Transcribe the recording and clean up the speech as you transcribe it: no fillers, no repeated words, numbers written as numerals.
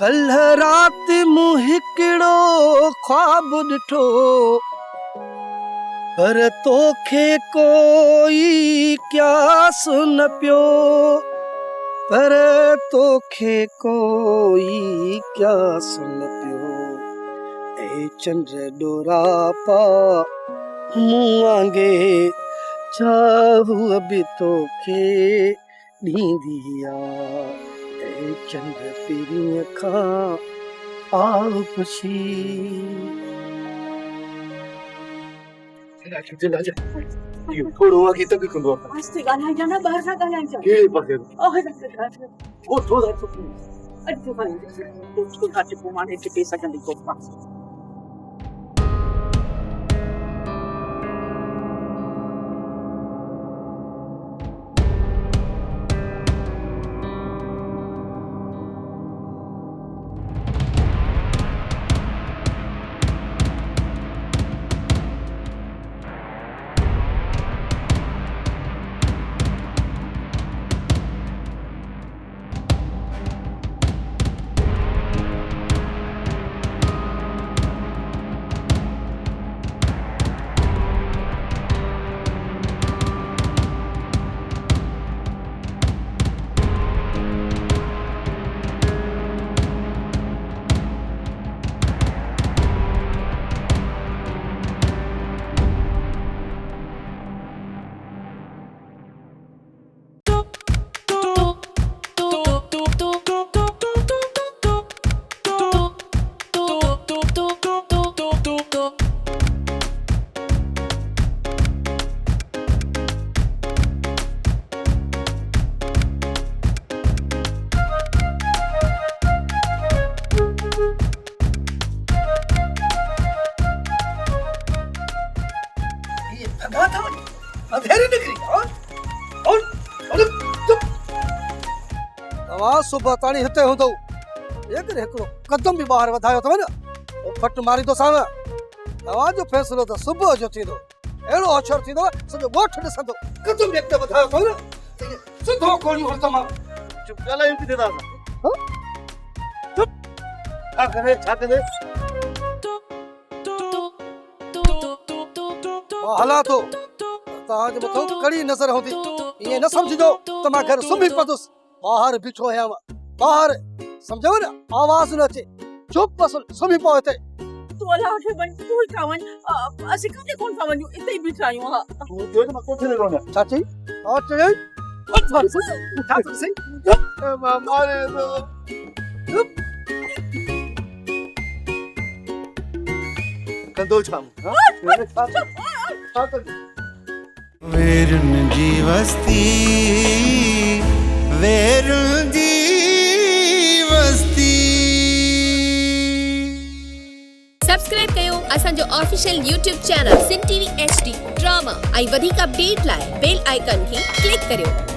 कल्ह रात मूं हिकिड़ो ख्वाब ॾिठो पर तोखे कोई क्यास न पियो पर तोखे कोई क्यास न पियो ए चंड डोरा पा मूं वांगे चाहू बि तोखे ॾींदी आ ए चंड पीरीअ खां आव पुछी थोड़ो आगे तक कंदो आस्ते ॻाल्हाइजां न ॿाहिरि न ॻाल्हाइजां कहिड़े पासे ओ थोड़ा चुप अॼु पोइ माने टिके सघंदी को पासे सुबह ताणी हिते हूंदो एकर हिकिड़ो कदम बि ॿाहिरि वधायो अथव न फट मारींदोसांव तव्हांजो फ़ैसिलो त सुबुह जो थींदो अहिड़ो होशियारु थींदो सॼो ॻोठु ॾिसंदो कदम बि अॻिते वधायो अथव न सिधो गोलियूं हणंदोमांव चुप ॻाल्हायूं किथे था चुप छा करे मां हलां थो तव्हांजे मथां कड़ी नज़र हूंदी ईअं न सम्झिजो त मां घर सुम्ही पवंदुसि बाहर बिठो आहियां बाहर समझो न आवाज न अचे चुप बस सुम्ही पओ हिते तू अलाह खे बन तू ही खावन असी काथे कोन था वञू इते ही बीठा आहियूं हा तू जो न कोठे ले रोना चाची और चई उठा तो सही मां मारे कंदो छाम हां वेरुन जी वस्ती वेरुन जी वस्ती सब्सक्राइब कयो असांजो ऑफिशियल YouTube चैनल सिन टीवी HD ड्रामा ऐं वधीक अपडेट लाइ बेल आइकन खे क्लिक करियो।